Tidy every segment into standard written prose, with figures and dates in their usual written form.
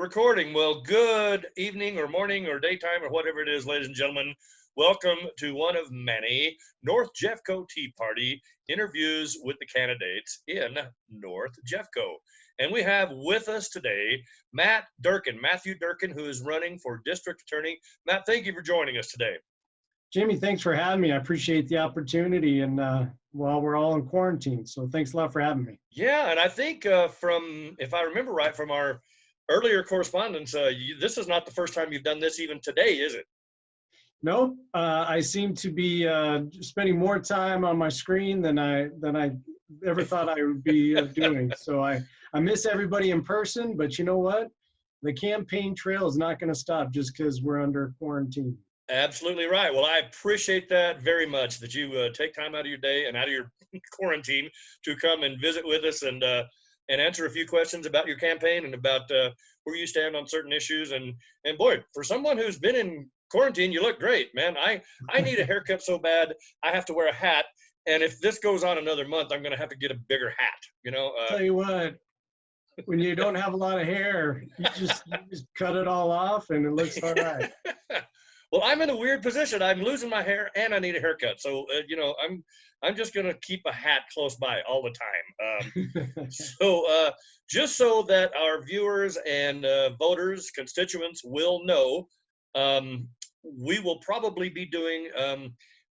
recording. Well, good evening or morning or daytime or whatever it is, ladies and gentlemen. Welcome to one of many North Jeffco Tea Party interviews with the candidates in North Jeffco. And we have with us today Matthew Durkin, who is running for district attorney. Matt, thank you for joining us today. Jimmy, thanks for having me. I appreciate the opportunity, and while we're all in quarantine, so thanks a lot for having me. Yeah, and I think if I remember right, from our earlier correspondence, this is not the first time you've done this even today, is it? Nope, I seem to be spending more time on my screen than I ever thought I would be doing. So I miss everybody in person, but you know what? The campaign trail is not going to stop just because we're under quarantine. Absolutely right. Well, I appreciate that very much, that you take time out of your day and out of your quarantine to come and visit with us and answer a few questions about your campaign and about where you stand on certain issues. And boy, for someone who's been in quarantine, you look great, man. I need a haircut so bad. I have to wear a hat. And if this goes on another month, I'm going to have to get a bigger hat, you know. Tell you what, when you don't have a lot of hair, you just cut it all off and it looks all right. Well, I'm in a weird position. I'm losing my hair and I need a haircut. So, I'm just going to keep a hat close by all the time. So just so that our viewers and voters, constituents will know, we will probably be doing,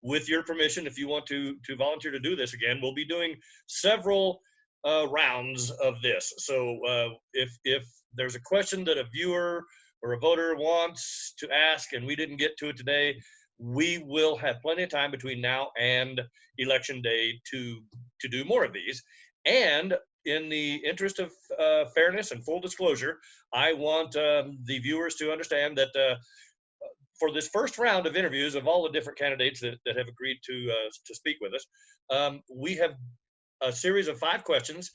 with your permission, if you want to volunteer to do this again, we'll be doing several rounds of this. So if there's a question that a viewer or a voter wants to ask and we didn't get to it today, we will have plenty of time between now and election day to do more of these. And in the interest of fairness and full disclosure, I want the viewers to understand that for this first round of interviews of all the different candidates that have agreed to speak with us, we have a series of 5 questions,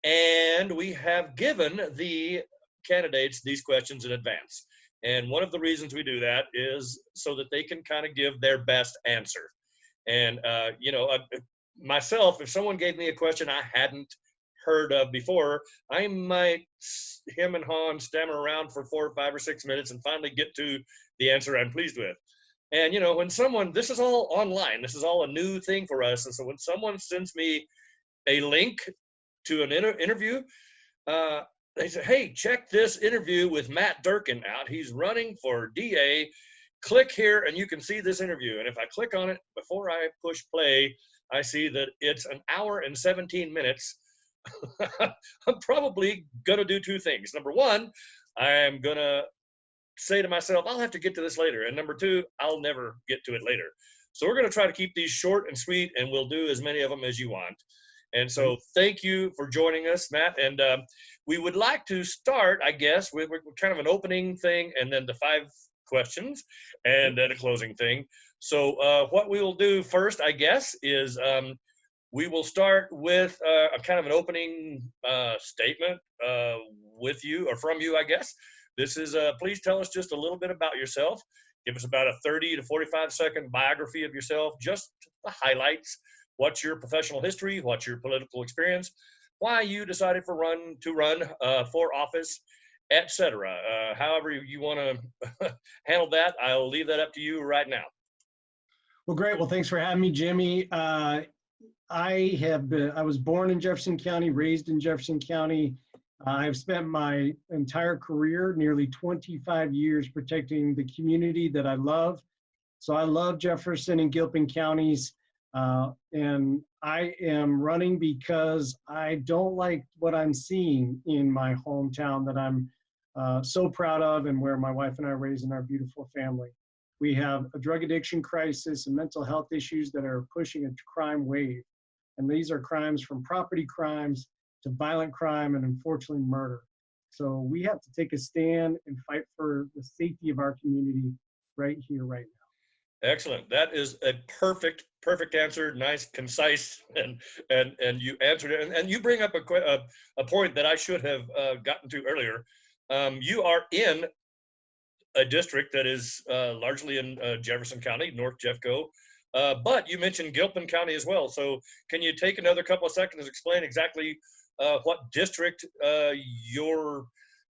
and we have given the candidates these questions in advance. And one of the reasons we do that is so that they can kind of give their best answer. And, myself, if someone gave me a question I hadn't heard of before, I might hem and haw and stammer around for 4 or 5 or 6 minutes and finally get to the answer I'm pleased with. And, when this is all online, this is all a new thing for us. And so when someone sends me a link to an interview, they say, hey, check this interview with Matt Durkin out. He's running for DA. Click here and you can see this interview. And if I click on it before I push play, I see that it's an hour and 17 minutes. I'm probably going to do 2 things. Number 1, I'm going to say to myself, I'll have to get to this later. And number 2, I'll never get to it later. So we're going to try to keep these short and sweet, and we'll do as many of them as you want. And so thank you for joining us, Matt. And we would like to start, I guess, with kind of an opening thing and then the 5 questions and then a closing thing. So what we will do first, I guess, is we will start with a kind of an opening statement with you or from you, I guess. This is, please tell us just a little bit about yourself. Give us about a 30 to 45 second biography of yourself, just the highlights. What's your professional history? What's your political experience? Why you decided to run for office, etc. However you want to handle that, I'll leave that up to you right now. Well, great. Well, thanks for having me, Jimmy. I was born in Jefferson County, raised in Jefferson County. I've spent my entire career, nearly 25 years, protecting the community that I love. So I love Jefferson and Gilpin counties. And I am running because I don't like what I'm seeing in my hometown that I'm so proud of, and where my wife and I are raising our beautiful family. We have a drug addiction crisis and mental health issues that are pushing a crime wave. And these are crimes from property crimes to violent crime and unfortunately murder. So we have to take a stand and fight for the safety of our community right here, right now. Excellent. That is a perfect answer. Nice, concise, and you answered it. And you bring up a point that I should have gotten to earlier. You are in a district that is largely in Jefferson County, North Jeffco, but you mentioned Gilpin County as well. So can you take another couple of seconds to explain exactly what district your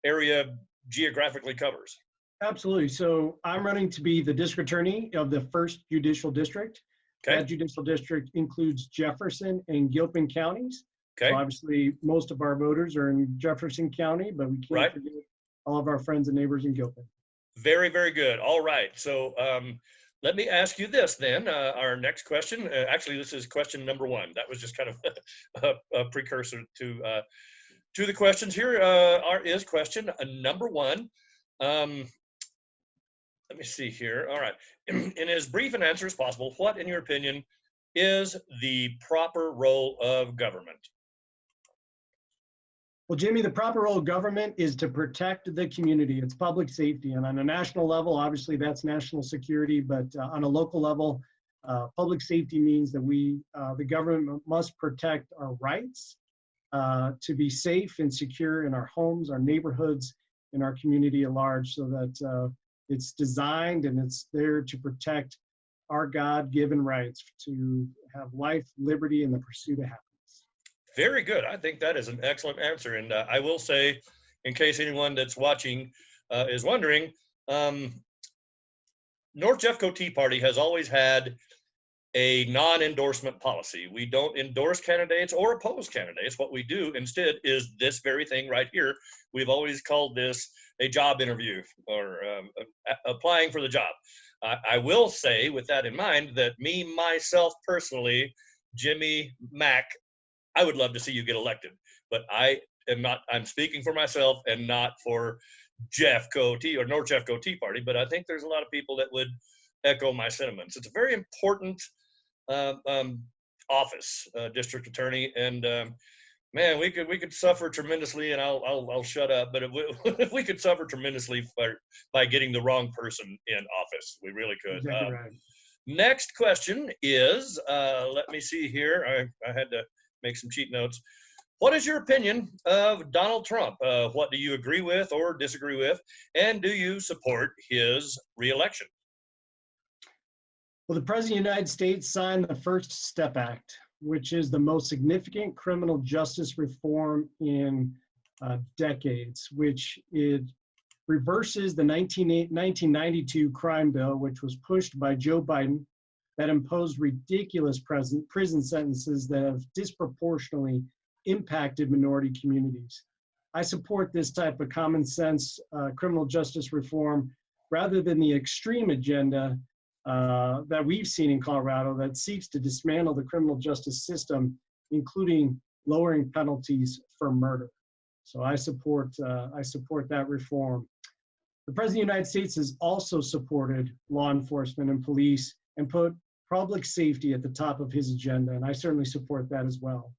area geographically covers. Absolutely. So I'm running to be the district attorney of the 1st Judicial District. Okay. That judicial district includes Jefferson and Gilpin counties. Okay. So obviously, most of our voters are in Jefferson County, but we can't forget all of our friends and neighbors in Gilpin. Very, very good. All right. So let me ask you this then. Our next question, actually, this is question number 1. That was just kind of a precursor to the questions here. Is question number 1. Let me see here. All right. In as brief an answer as possible, what, in your opinion, is the proper role of government? Well, Jimmy, the proper role of government is to protect the community. It's public safety. And on a national level, obviously that's national security. But on a local level, public safety means that the government must protect our rights to be safe and secure in our homes, our neighborhoods, in our community at large, so that it's designed and it's there to protect our God-given rights to have life, liberty, and the pursuit of happiness. Very good. I think that is an excellent answer. And I will say, in case anyone that's watching is wondering, North Jeffco Tea Party has always had a non-endorsement policy. We don't endorse candidates or oppose candidates. What we do instead is this very thing right here. We've always called this a job interview or applying for the job. I will say, with that in mind, that myself personally, Jimmy Mack, I would love to see you get elected, but I am not, I'm speaking for myself and not for Jeffco Tea or North Jeffco Tea Party, but I think there's a lot of people that would echo my sentiments. It's a very important office, district attorney, and man, we could suffer tremendously, and I'll shut up. But if we could suffer tremendously by getting the wrong person in office, we really could. Exactly right. Next question is, let me see here. I had to make some cheat notes. What is your opinion of Donald Trump? What do you agree with or disagree with? And do you support his reelection? Well, the President of the United States signed the First Step Act, which is the most significant criminal justice reform in decades, which it reverses the 1992 crime bill, which was pushed by Joe Biden, that imposed ridiculous prison sentences that have disproportionately impacted minority communities. I support this type of common sense criminal justice reform rather than the extreme agenda that we've seen in Colorado that seeks to dismantle the criminal justice system, including lowering penalties for murder. So I support that reform. The President of the United States has also supported law enforcement and police and put public safety at the top of his agenda, and I certainly support that as well.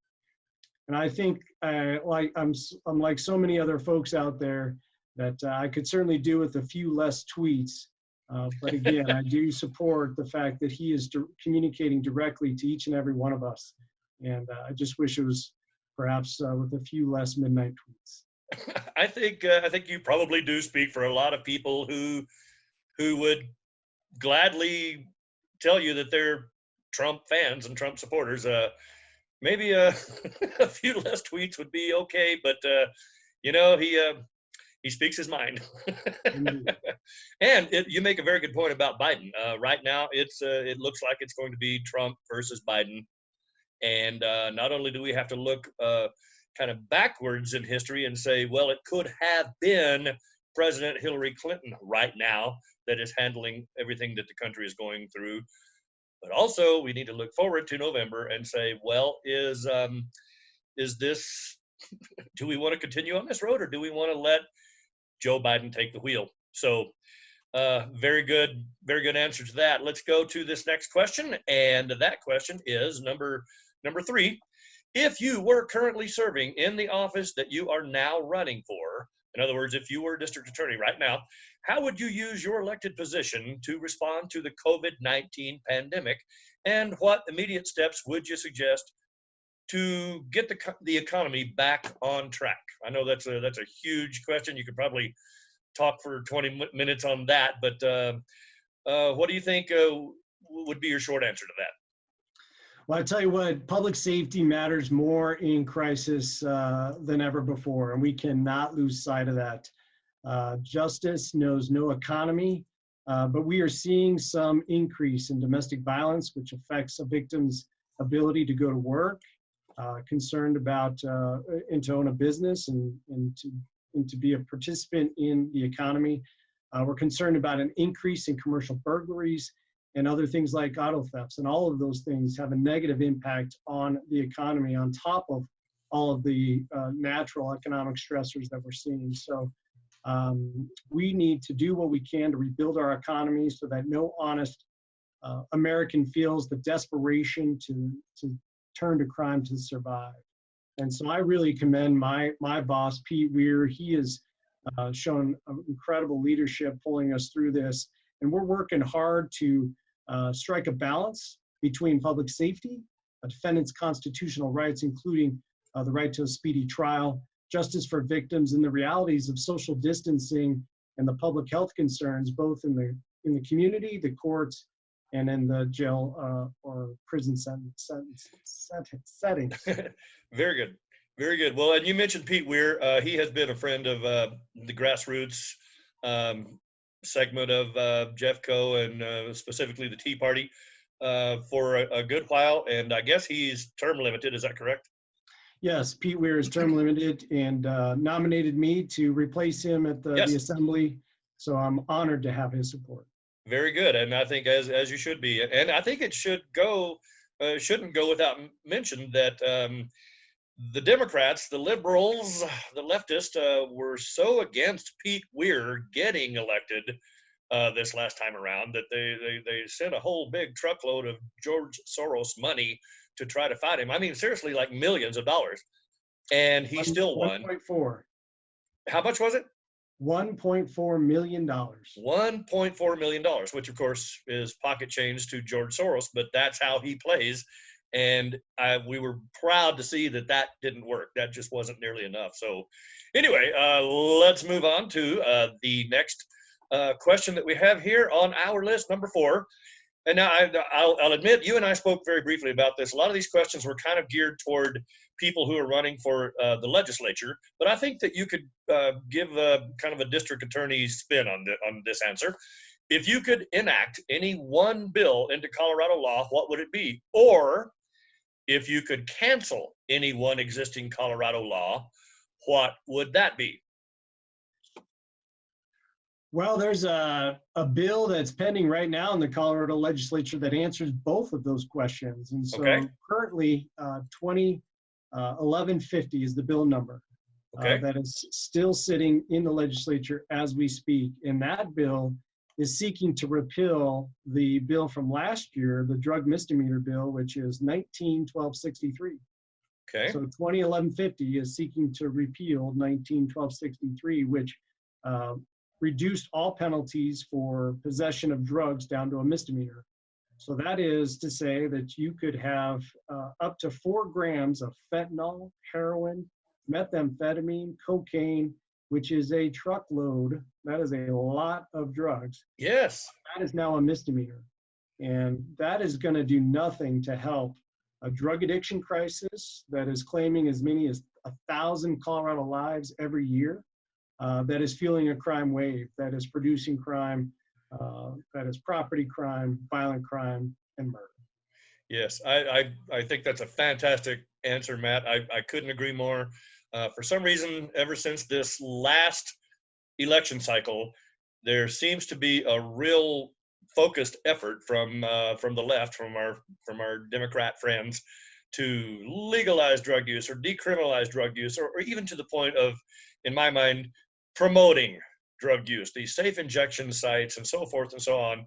And I think, I'm like so many other folks out there, that I could certainly do with a few less tweets. But again, I do support the fact that he is communicating directly to each and every one of us. And I just wish it was perhaps with a few less midnight tweets. I think you probably do speak for a lot of people who would gladly tell you that they're Trump fans and Trump supporters. Maybe a few less tweets would be okay, but he speaks his mind. And you make a very good point about Biden. Right now, it looks like it's going to be Trump versus Biden. And not only do we have to look kind of backwards in history and say, well, it could have been President Hillary Clinton right now that is handling everything that the country is going through. But also, we need to look forward to November and say, well, is this, do we want to continue on this road, or do we want to let Joe Biden take the wheel? So very good answer to that. Let's go to this next question. And that question is number 3. If you were currently serving in the office that you are now running for, in other words, if you were district attorney right now, how would you use your elected position to respond to the COVID-19 pandemic? And what immediate steps would you suggest to get the economy back on track? I know that's a huge question. You could probably talk for 20 minutes on that, but what do you think would be your short answer to that? Well, I tell you what, public safety matters more in crisis than ever before, and we cannot lose sight of that. Justice knows no economy, but we are seeing some increase in domestic violence, which affects a victim's ability to go to work, concerned about and to own a business and to be a participant in the economy. We're concerned about an increase in commercial burglaries and other things like auto thefts. And all of those things have a negative impact on the economy on top of all of the natural economic stressors that we're seeing. So we need to do what we can to rebuild our economy so that no honest American feels the desperation to turn to crime to survive. And so I really commend my boss, Pete Weir. He has shown incredible leadership pulling us through this. And we're working hard to strike a balance between public safety, a defendant's constitutional rights, including the right to a speedy trial, justice for victims, and the realities of social distancing and the public health concerns, both in the community, the courts, and in the jail or prison settings. Very good. Very good. Well, and you mentioned Pete Weir. He has been a friend of the grassroots segment of Jeffco and specifically the Tea Party for a good while. And I guess he's term limited. Is that correct? Yes, Pete Weir is term limited and nominated me to replace him at the assembly. So I'm honored to have his support. Very good. And I think as you should be. And I think it shouldn't go without mention that the Democrats, the liberals, the leftists were so against Pete Weir getting elected this last time around that they sent a whole big truckload of George Soros money to try to fight him. I mean, seriously, like millions of dollars. And he still won. 1.4. How much was it? $1.4 million. $1.4 million, which of course is pocket change to George Soros, but that's how he plays. And we were proud to see that didn't work. That just wasn't nearly enough. So anyway, let's move on to the next question that we have here on our list, number 4. And now I'll admit, you and I spoke very briefly about this. A lot of these questions were kind of geared toward people who are running for the legislature, but I think that you could give kind of a district attorney spin on this answer. If you could enact any one bill into Colorado law, what would it be? Or if you could cancel any one existing Colorado law, what would that be? Well, there's a bill that's pending right now in the Colorado legislature that answers both of those questions. And so currently 1150 is the bill number that is still sitting in the legislature as we speak. And that bill is seeking to repeal the bill from last year, the drug misdemeanor bill, which is 19-1263. Okay. So 2011-50 is seeking to repeal 19-1263, which reduced all penalties for possession of drugs down to a misdemeanor. So that is to say that you could have up to 4 grams of fentanyl, heroin, methamphetamine, cocaine, which is a truckload. That is a lot of drugs. Yes. That is now a misdemeanor. And that is going to do nothing to help a drug addiction crisis that is claiming as many as 1,000 Colorado lives every year, that is fueling a crime wave, that is producing crime, that is property crime, violent crime, and murder. Yes, I think that's a fantastic answer, Matt. I couldn't agree more. For some reason, ever since this last election cycle, there seems to be a real focused effort from the left, from our Democrat friends, to legalize drug use or decriminalize drug use, or even to the point of, in my mind, promoting drug use, these safe injection sites and so forth and so on.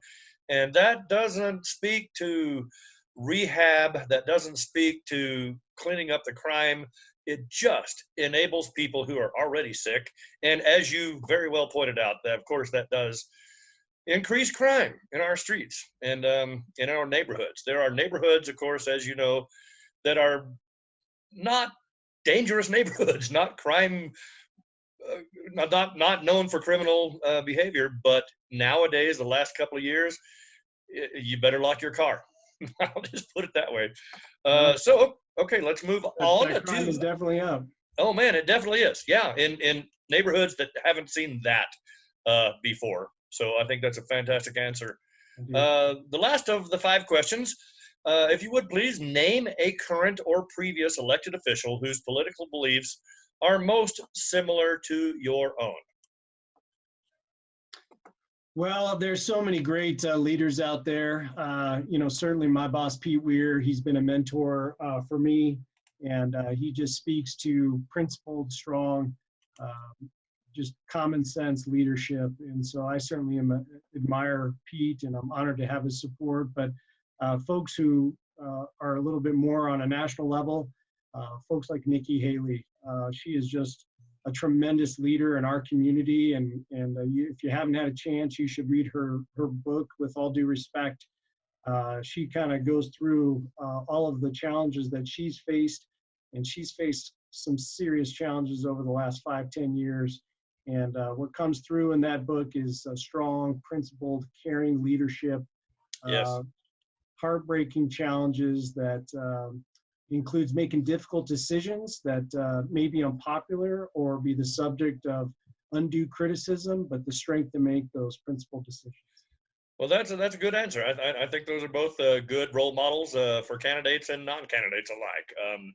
And that doesn't speak to rehab, that doesn't speak to cleaning up the crime. It just enables people who are already sick. And as you very well pointed out, that of course that does increase crime in our streets and in our neighborhoods. There are neighborhoods, of course, as you know, that are not dangerous neighborhoods, not crime, not known for criminal behavior, but nowadays, the last couple of years, you better lock your car. I'll just put it that way. So, okay, let's move on. That crime is definitely up. Oh man, it definitely is. Yeah, and neighborhoods that haven't seen that before. So I think that's a fantastic answer. The last of the 5 questions, if you would please name a current or previous elected official whose political beliefs are most similar to your own. Well, there's so many great leaders out there. Certainly my boss, Pete Weir, he's been a mentor for me, and he just speaks to principled, strong, just common sense leadership. And so I certainly admire Pete, and I'm honored to have his support. But folks who are a little bit more on a national level, folks like Nikki Haley, she is just a tremendous leader in our community, and if you haven't had a chance, you should read her book, With All Due Respect. She kind of goes through all of the challenges that she's faced, and she's faced some serious challenges over the last 5-10 years. And what comes through in that book is a strong, principled, caring leadership. Yes. Heartbreaking challenges that includes making difficult decisions that may be unpopular or be the subject of undue criticism, but the strength to make those principled decisions. Well, that's a good answer. I think those are both good role models for candidates and non-candidates alike.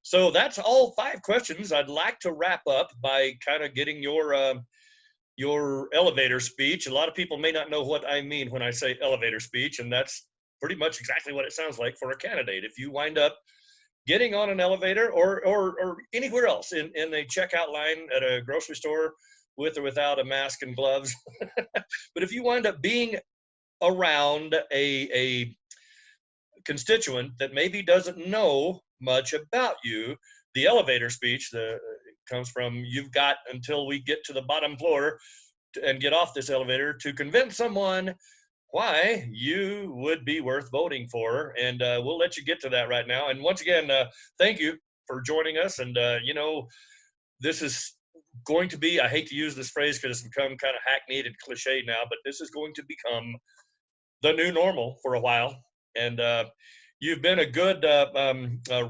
So that's all 5 questions. I'd like to wrap up by kind of getting your elevator speech. A lot of people may not know what I mean when I say elevator speech, and that's pretty much exactly what it sounds like for a candidate. If you wind up getting on an elevator or anywhere else in a checkout line at a grocery store with or without a mask and gloves, but if you wind up being around a constituent that maybe doesn't know much about you, the elevator speech comes from, you've got until we get to the bottom floor and get off this elevator to convince someone why you would be worth voting for. And we'll let you get to that right now. And once again, thank you for joining us. And, this is going to be, I hate to use this phrase because it's become kind of hackneyed and cliche now, but this is going to become the new normal for a while. And you've been a good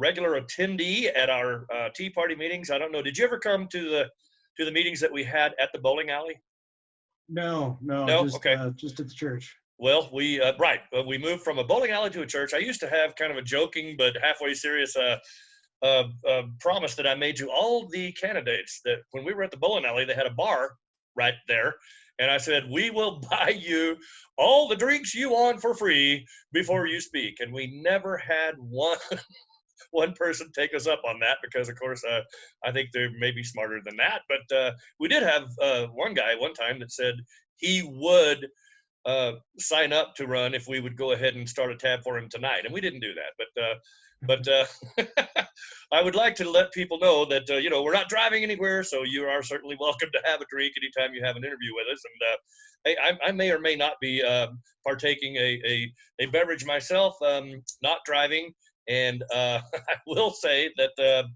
regular attendee at our Tea Party meetings. I don't know, did you ever come to the meetings that we had at the bowling alley? No, just, okay. Just at the church. Well, we moved from a bowling alley to a church. I used to have kind of a joking but halfway serious promise that I made to all the candidates that when we were at the bowling alley, they had a bar right there. And I said, we will buy you all the drinks you want for free before you speak. And we never had one person take us up on that because, of course, I think they're maybe smarter than that. But we did have one guy one time that said he would sign up to run if we would go ahead and start a tab for him tonight. And we didn't do that. But I would like to let people know that, we're not driving anywhere, so you are certainly welcome to have a drink anytime you have an interview with us. And hey, I may or may not be partaking a beverage myself, not driving. And I will say that,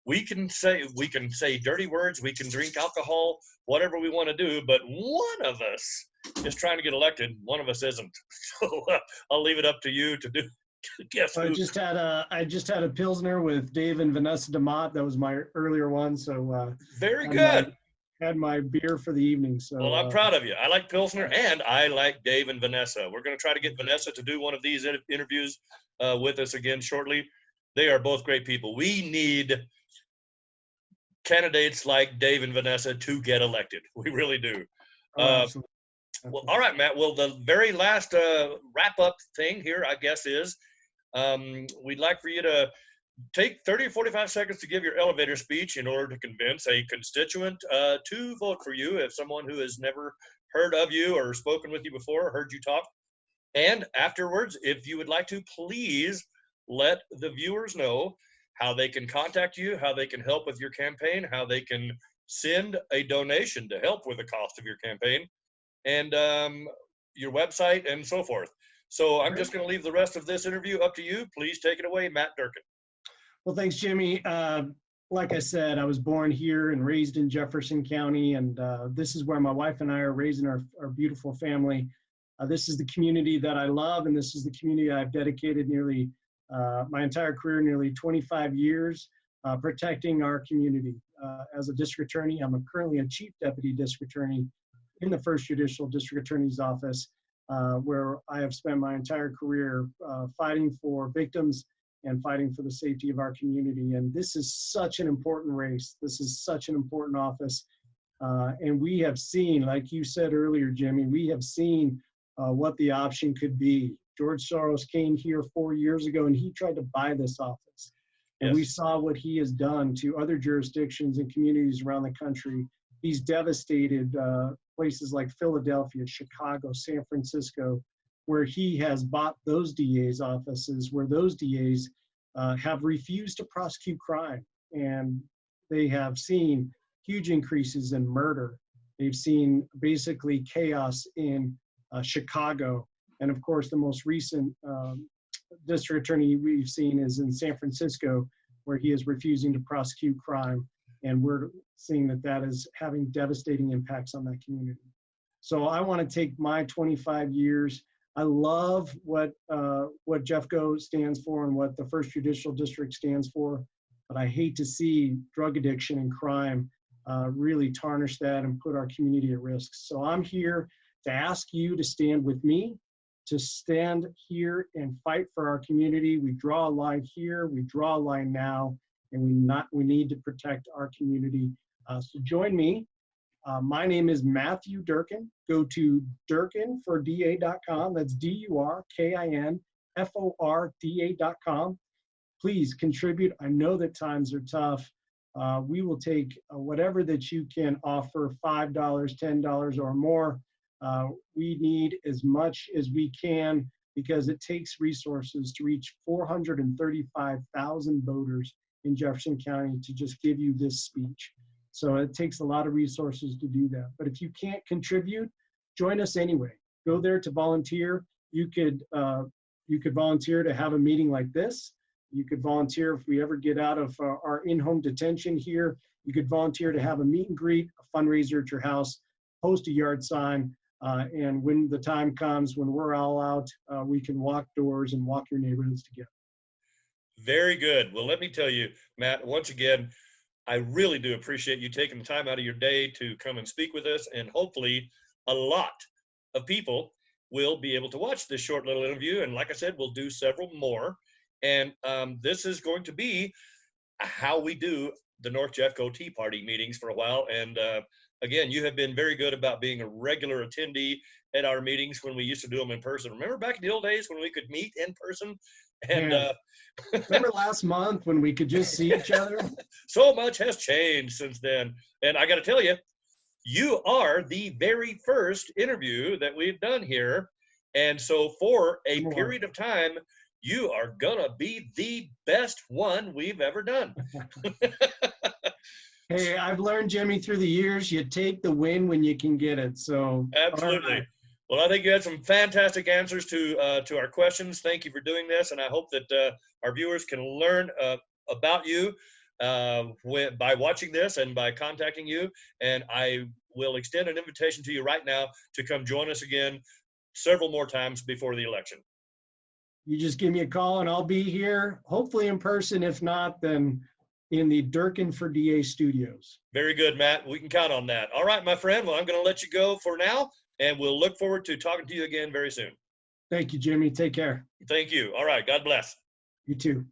we can say dirty words, we can drink alcohol, whatever we want to do, but one of us is trying to get elected. One of us isn't. So I'll leave it up to you to do. Guess I who? just had a Pilsner with Dave and Vanessa DeMott. That was my earlier one. So very good. Had my beer for the evening. So well, I'm proud of you. I like Pilsner and I like Dave and Vanessa. We're going to try to get Vanessa to do one of these interviews with us again shortly. They are both great people. We need candidates like Dave and Vanessa to get elected. We really do. Absolutely. Well, all right, Matt. Well, the very last wrap-up thing here, I guess, is we'd like for you to take 30 or 45 seconds to give your elevator speech in order to convince a constituent to vote for you. If someone who has never heard of you or spoken with you before, heard you talk. And afterwards, if you would like to, please let the viewers know how they can contact you, how they can help with your campaign, how they can send a donation to help with the cost of your campaign, and your website and so forth. So I'm just going to leave the rest of this interview up to you. Please take it away, Matt Durkin. Well, thanks, Jimmy. Like I said, I was born here and raised in Jefferson County, and this is where my wife and I are raising our beautiful family. This is the community that I love, and this is the community I've dedicated nearly my entire career, nearly 25 years, protecting our community. as a district attorney. I'm currently a chief deputy district attorney in the First Judicial District Attorney's Office, where I have spent my entire career fighting for victims and fighting for the safety of our community. And this is such an important race. This is such an important office. And we have seen, like you said earlier, Jimmy, we have seen what the option could be. George Soros came here 4 years ago and he tried to buy this office. And Yes. we saw what he has done to other jurisdictions and communities around the country. He's devastated places like Philadelphia, Chicago, San Francisco, where he has bought those DA's offices, where those DA's have refused to prosecute crime. And they have seen huge increases in murder. They've seen basically chaos in Chicago. And of course, the most recent district attorney we've seen is in San Francisco, where he is refusing to prosecute crime. And we're seeing that that is having devastating impacts on that community. So I want to take my 25 years. I love what Jeffco stands for and what the First Judicial District stands for, but I hate to see drug addiction and crime really tarnish that and put our community at risk. So I'm here to ask you to stand with me, to stand here and fight for our community. We draw a line here, we draw a line now, and we need to protect our community. So join me. My name is Matthew Durkin. Go to durkinforda.com. That's DURKINFORDA.com. Please contribute. I know that times are tough. We will take whatever that you can offer, $5, $10 or more. We need as much as we can because it takes resources to reach 435,000 voters in Jefferson County to just give you this speech. So it takes a lot of resources to do that. But if you can't contribute, join us anyway. Go there to volunteer. You could volunteer to have a meeting like this. You could volunteer if we ever get out of our in-home detention here. You could volunteer to have a meet and greet, a fundraiser at your house, post a yard sign, and when the time comes, when we're all out, we can walk doors and walk your neighborhoods together. Very good. Well, let me tell you, Matt, once again, I really do appreciate you taking the time out of your day to come and speak with us. And hopefully a lot of people will be able to watch this short little interview. And like I said, we'll do several more. And this is going to be how we do the North Jeffco Tea Party meetings for a while. And again, you have been very good about being a regular attendee at our meetings when we used to do them in person. Remember back in the old days when we could meet in person? And remember last month when we could just see each other? So much has changed since then. And I got to tell you, you are the very first interview that we've done here. And so for a period of time, you are going to be the best one we've ever done. Hey, I've learned, Jimmy, through the years, you take the win when you can get it. So absolutely. Right. Well, I think you had some fantastic answers to our questions. Thank you for doing this. And I hope that our viewers can learn about you by watching this and by contacting you. And I will extend an invitation to you right now to come join us again several more times before the election. You just give me a call and I'll be here, hopefully in person. If not, then in the Durkin for DA studios. Very good, Matt. We can count on that. All right, my friend. Well, I'm going to let you go for now, and we'll look forward to talking to you again very soon. Thank you, Jimmy. Take care. Thank you. All right. God bless. You too.